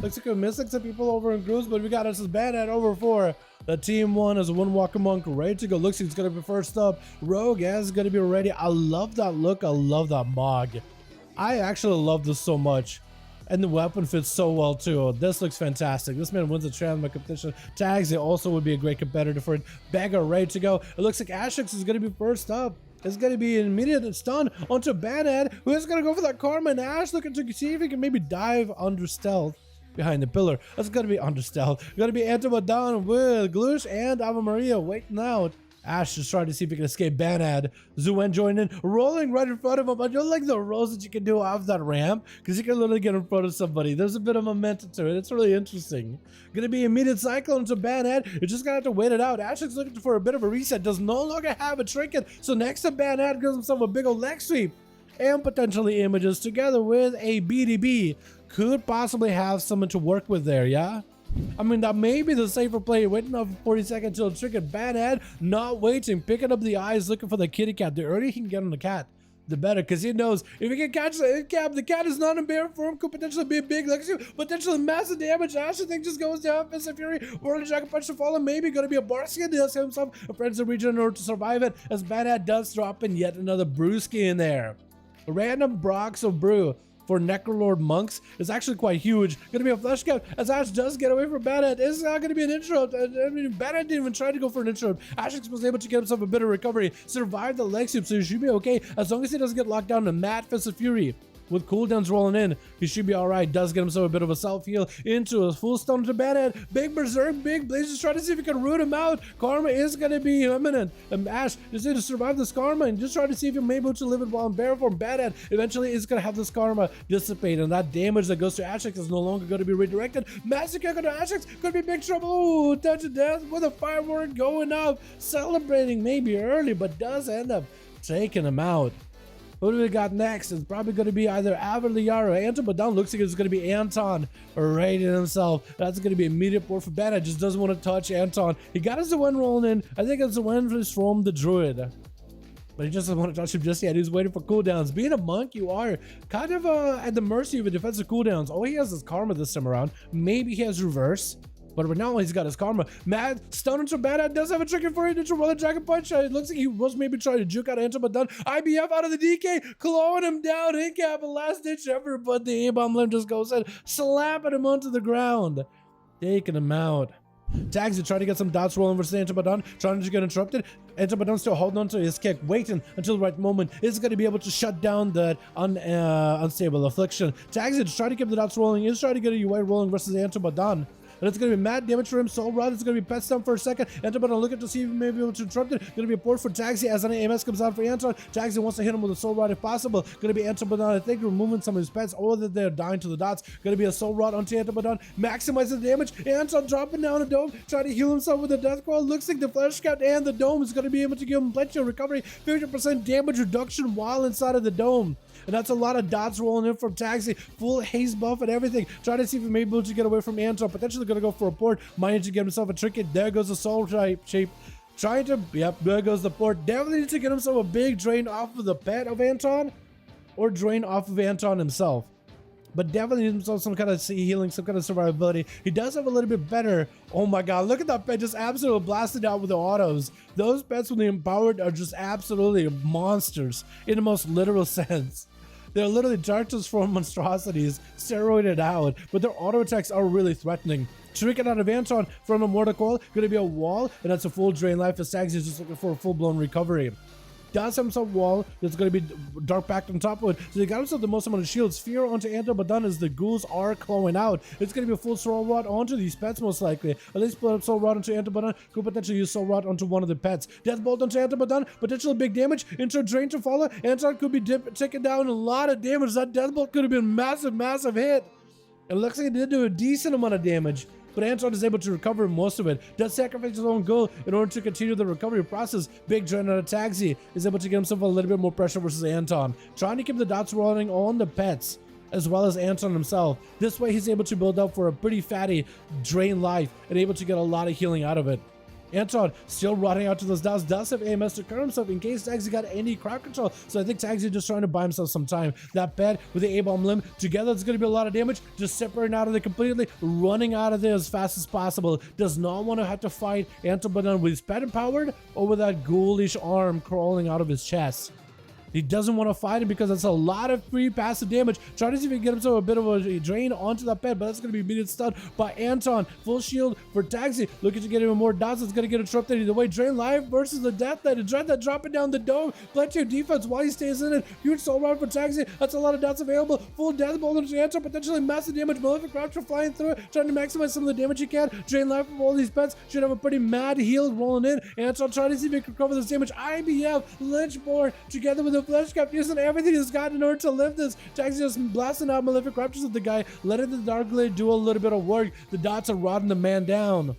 Looks like we're missing some people over in groups, but we got us as Bandit over for the team one as one Walker Monk ready to go. Looks like he's going to be first up. Rogue is going to be ready. I love that look. I love that mog. I actually love this so much. And the weapon fits so well too. This looks fantastic. This man wins the Transmog competition. Tags, it also would be a great competitor for it. Bagger ready to go. It looks like Ashix is going to be first up. It's going to be an immediate stun onto Banhead, who is going to go for that Karma, and Ash looking to see if he can maybe dive under stealth behind the pillar. That's going to be under stealth. Going to be Antibadan with Gloosh and Ava Maria waiting out. Ash just trying to see if he can escape Banhead. Zuen joining in, rolling right in front of him. I don't like the rolls that you can do off that ramp, because you can literally get in front of somebody. There's a bit of momentum to it. It's really interesting. Gonna be immediate cyclone to Banhead. You're just gonna have to wait it out. Ash is looking for a bit of a reset. Does no longer have a trinket. So next to Banhead gives himself a big old leg sweep. And potentially images together with a BDB. Could possibly have someone to work with there, yeah? I mean, that may be the safer play. Waiting up for 40 seconds till trinket. Banhead not waiting, picking up the eyes, looking for the kitty cat. The earlier he can get on the cat, the better, because he knows if he can catch the cap, the cat is not in bear form, could potentially be a big legacy, potentially massive damage. Ash, I think, just goes down. Fist of Fury, Whirling Dragon Punch to follow, maybe going to be a Barskin. He does himself a Friends of Region in order to survive it, as Banhead does drop in yet another Brewski in there. A random Brox of Brew for Necrolord Monks is actually quite huge. Gonna be a flesh cap as Ash does get away from Banhead. It's not gonna be an interrupt. I mean, Banhead didn't even try to go for an interrupt. Ashix was able to get himself a bit of recovery, survive the leg sweep, so he should be okay as long as he doesn't get locked down to Mad Fist of Fury. With cooldowns rolling in, he should be alright. Does get himself a bit of a self-heal into a full stun to Banhead. Big Berserk, Big Blaze just trying to see if he can root him out. Karma is going to be imminent. And Ash is going to survive this Karma and just try to see if he's able to live it while in bear form. Banhead eventually is going to have this Karma dissipate, and that damage that goes to Ashix is no longer going to be redirected. Massacre to Ashix could be big trouble. Ooh, touch of death with a firework going up. Celebrating maybe early, but does end up taking him out. Who do we got next? It's probably going to be either Av or Liara. Anton, but down looks like it's going to be Anton raiding himself. That's going to be immediate port for Banhead. Just doesn't want to touch Anton. He got his Zuen rolling in. I think it's Zuen from the Druid. But he just doesn't want to touch him just yet. He's waiting for cooldowns. Being a monk, you are kind of at the mercy of the defensive cooldowns. All he has is Karma this time around. Maybe he has Reverse. But right now he's got his Karma. Mad stun into Banhead does have a trigger for it. Into Whirling Dragon Punch. It looks like he was maybe trying to juke out Anton, but done. IBF out of the DK, clawing him down. In cap, a last ditch effort, but the A-bomb limb just goes in, slapping him onto the ground, taking him out. Tags are trying to get some dots rolling versus Antibadan, trying to get interrupted. Antibadan still holding on to his kick, waiting until the right moment. Is going to be able to shut down that unstable affliction. Tags are trying to keep the dots rolling. Is trying to get a UI rolling versus Antibadan. And it's going to be mad damage for him. Soul Rod. It's going to be pet stun for a second. Anton looking to see if he may be able to interrupt it. Going to be a port for Taxi as an AMS comes out for Anton. Taxi wants to hit him with a Soul Rod if possible. Going to be Anton, I think, removing some of his pets, or that they're dying to the dots. Going to be a Soul Rod onto Anton, maximizing the damage. Anton dropping down a dome, trying to heal himself with a Death Claw. Looks like the Flesh Cat and the dome is going to be able to give him plenty of recovery. 50% damage reduction while inside of the dome. And that's a lot of dots rolling in from Taxi. Full haste buff and everything. Trying to see if he may be able to get away from Anton. Potentially going to go for a port. Managed to get himself a trinket. There goes the soul shape. Trying to, yep, there goes the port. Definitely needs to get himself a big drain off of the pet of Anton. Or drain off of Anton himself. But definitely needs himself some kind of healing, some kind of survivability. He does have a little bit better. Oh my god, look at that pet just absolutely blasted out with the autos. Those pets when they're empowered are just absolutely monsters in the most literal sense. They're literally Darkness form monstrosities, steroided out, but their auto attacks are really threatening. Trinket out of Anton from a Mortal Coil, gonna be a wall, and that's a full drain life as Sags is just looking for a full-blown recovery. Does have himself wall that's going to be Dark Pact on top of it. So he got himself the most amount of shields. Fear onto Antibadan as the ghouls are clawing out. It's going to be a full Soul Rod onto these pets most likely. At least split up Soul Rod onto Antibadan. Could potentially use Soul Rod onto one of the pets. Death Bolt onto Antibadan. Potential big damage. Into Drain to follow. Anton could be taking down a lot of damage. That Death Bolt could have been massive, massive hit. It looks like it did do a decent amount of damage. But Anton is able to recover most of it. Does sacrifice his own goal in order to continue the recovery process. Big drain out of Taxi is able to get himself a little bit more pressure versus Anton. Trying to keep the dots rolling on the pets, as well as Anton himself. This way he's able to build up for a pretty fatty drain life and able to get a lot of healing out of it. Anton still rotting out to those dots. Does have AMS to cover himself in case Tagsy got any crowd control. So I think Tagsy just trying to buy himself some time. That pet with the A-bomb limb together, it's going to be a lot of damage. Just separating out of there completely, running out of there as fast as possible. Does not want to have to fight Anton Badon with his pet empowered or with that ghoulish arm crawling out of his chest. He doesn't want to fight him because that's a lot of free passive damage. Try to see if he can get himself a bit of a drain onto that pet, but that's going to be immediate stun by Anton. Full shield for Tagsy. Looking to get even more dots. It's going to get interrupted either way. Drain live versus the Death Knight. Dread that dropping down the dome. Plenty of defense while he stays in it. Huge soul round for Tagsy. That's a lot of dots available. Full death bolt into Anton. Potentially massive damage. Malefic Rapture flying through it. Trying to maximize some of the damage he can. Drain life from all these pets. Should have a pretty mad heal rolling in. Anton trying to see if he can cover this damage. IBF Lynchborn together with the Flesh Cap using everything he's got in order to live this. Tagsy just blasting out Malefic Raptors at the guy, letting the Dark Blade do a little bit of work. The dots are rotting the man down.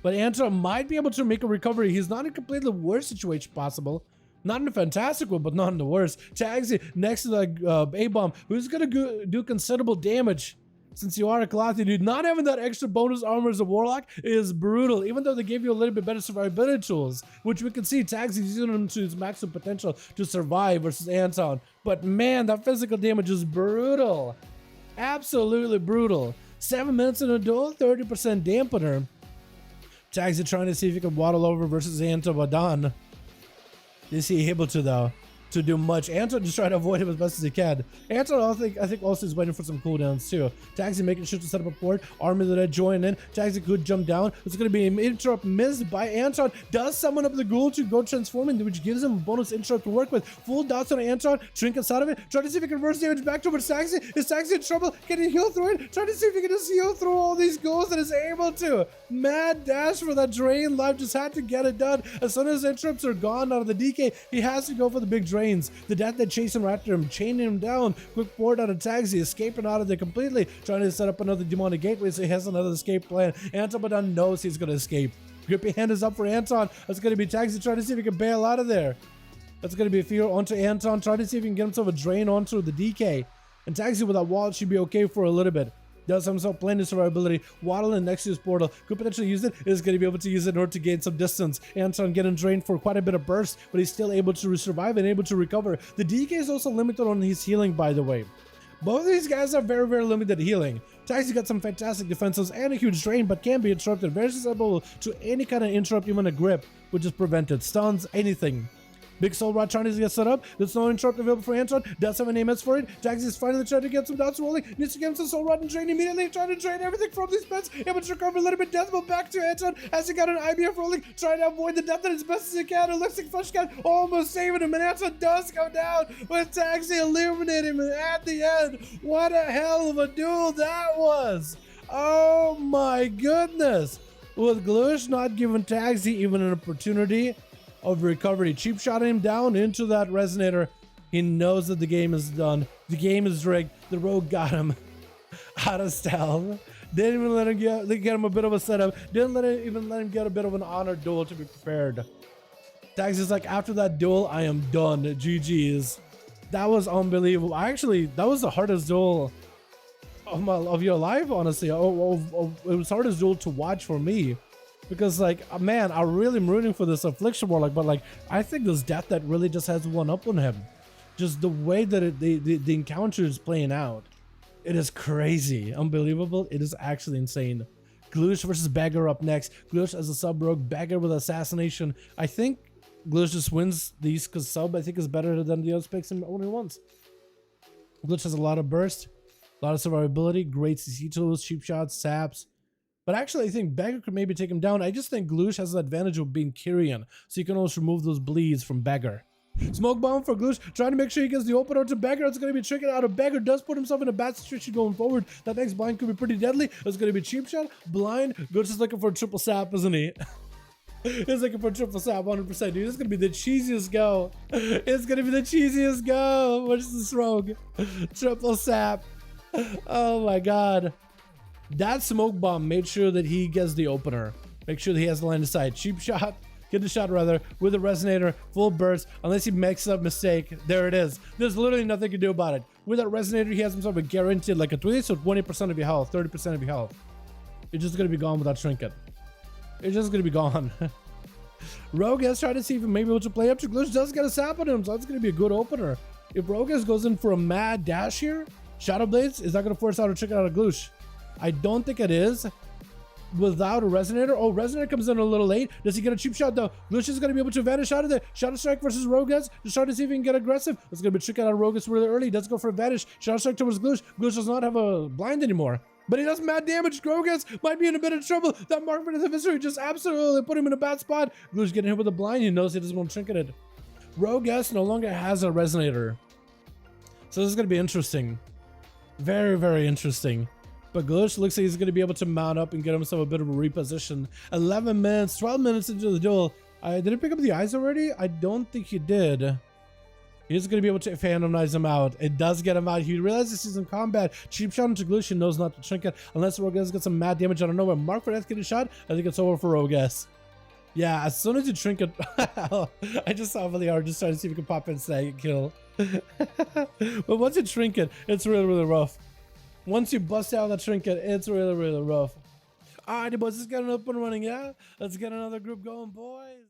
But Anton might be able to make a recovery. He's not in a completely worst situation possible. Not in a fantastic one, but not in the worst. Tagsy next to the A-bomb, who's going to do considerable damage. Since you are a Calathi dude, not having that extra bonus armor as a Warlock is brutal, even though they gave you a little bit better survivability tools, which we can see Tagsy using them to his maximum potential to survive versus Anton. But man, that physical damage is brutal. Absolutely brutal. 7 minutes in a duel, 30% dampener. Tagsy trying to see if he can waddle over versus Anton Badon. Is he able to though? To do much. Anton just trying to avoid him as best as he can. Anton, I think also is waiting for some cooldowns too. Tagsy making sure to set up a port. Army of the Dead join in. Tagsy could jump down. It's going to be an interrupt missed by Anton. Does summon up the ghoul to go transforming, which gives him a bonus interrupt to work with. Full dots on Anton. Trinkets out of it. Trying to see if he can reverse damage back towards Tagsy. Is Tagsy in trouble? Can he heal through it? Trying to see if he can just heal through all these ghouls and is able to. Mad dash for that drain life. Just had to get it done. As soon as interrupts are gone out of the DK, he has to go for the big drains. The Death that chasing him after him, chaining him down. Quick forward out of Tagsy, escaping out of there completely, trying to set up another demonic gateway so he has another escape plan. Anton Badon knows he's going to escape. Grippy hand is up for Anton. That's going to be Tagsy trying to see if he can bail out of there. That's going to be a fear onto Anton, trying to see if he can get himself a drain onto the DK. And Tagsy with that wall should be okay for a little bit. Does himself plenty of survivability. Waddling next to his portal. Could potentially use it. Is going to be able to use it in order to gain some distance. Anton getting drained for quite a bit of burst, but he's still able to survive and able to recover. The DK is also limited on his healing, by the way. Both of these guys are very, very limited healing. Tagsy got some fantastic defenses and a huge drain, but can be interrupted. Very susceptible to any kind of interrupt, even a grip, which is prevented. Stuns, anything. Big Soul Rod trying to get set up. There's no interrupt available for Anton. Does have an AMS for it. Tagsy is finally trying to get some dots rolling. Needs to get him some Soul Rod and drain immediately. Trying to drain everything from these pets. Able to recover a little bit death, but back to Anton as he got an IBF rolling. Trying to avoid the death as best as he can. It looks like Flesh Cat almost saving him. And Anton does go down with Tagsy illuminating him at the end. What a hell of a duel that was. Oh my goodness. With Glush not giving Tagsy even an opportunity of recovery, cheap shotting him down into that resonator. He knows that the game is done. The game is rigged. The rogue got him out of stealth. Didn't even let him get him a bit of a setup. Didn't even let him get a bit of an honored duel to be prepared. Tagsy's like, after that duel, I am done. GG's. That was unbelievable. That was the hardest duel of your life, honestly. It was the hardest duel to watch for me. Because, like, man, I really am rooting for this Affliction Warlock, but, like, I think this Death that really just has one up on him. Just the way that the encounter is playing out. It is crazy. Unbelievable. It is actually insane. Glush versus Beggar up next. Glush as a sub-rogue, Beggar with Assassination. I think Glush just wins these because sub, I think, is better than the other picks only once. Glush has a lot of burst, a lot of survivability, great CC tools, cheap shots, saps. But actually, I think Beggar could maybe take him down. I just think Glush has the advantage of being Kyrian, so you can also remove those bleeds from Beggar. Smoke bomb for Glush, trying to make sure he gets the opener to Beggar. It's going to be tricking out of Beggar. Does put himself in a bad situation going forward. That next blind could be pretty deadly. It's going to be cheap shot, blind. Glush is looking for a triple sap, isn't he? He's looking for a triple sap, 100%. Dude, this is going to be the cheesiest go. It's going to be the cheesiest go. What's this rogue? Triple sap. Oh my god. That smoke bomb made sure that he gets the opener. Make sure that he has the line of sight. Cheap shot. Get the shot rather with a resonator, full burst, unless he makes a mistake. There it is. There's literally nothing you can do about it. With that resonator, he has himself a guaranteed like a 20% of your health, 30% of your health. It's just gonna be gone without trinket. It's just gonna be gone. Rogas trying to see if he may be able to play up to Glitch. Does get a sap on him, so that's going to be a good opener. If Rogas goes in for a mad dash here, Shadow Blades is not going to force out a trick out of Gloosh. I don't think it is. Without a Resonator. Oh, Resonator comes in a little late. Does he get a cheap shot though? Gloosh is going to be able to vanish out of there. Shadow Strike versus Rogas. Just trying to see if he can get aggressive. It's going to be a trick out of Rogas really early. He does go for a vanish. Shadow Strike towards Gloosh. Gloosh does not have a blind anymore. But he does mad damage. Rogas might be in a bit of trouble. That Mark for the Viscery just absolutely put him in a bad spot. Gloosh getting hit with a blind. He knows he doesn't want to trinket it. Rogas no longer has a Resonator. So this is going to be interesting. Very, very interesting. But Glitch looks like he's going to be able to mount up and get himself a bit of a reposition. 11 minutes, 12 minutes into the duel. Did he pick up the eyes already? I don't think he did. He's going to be able to randomize him out. It does get him out. He realizes he's in combat. Cheap shot into Glitch. He knows not to trinket unless Rogas gets some mad damage out of nowhere. Mark for that getting shot. I think it's over for Rogas. Yeah, as soon as you trinket, I just saw Valiar just trying to see if he can pop in snag kill. But once you trinket, it's really, really rough. Once you bust out that trinket, it's really, really rough. Alrighty, boys, let's get it up and running, yeah? Let's get another group going, boys.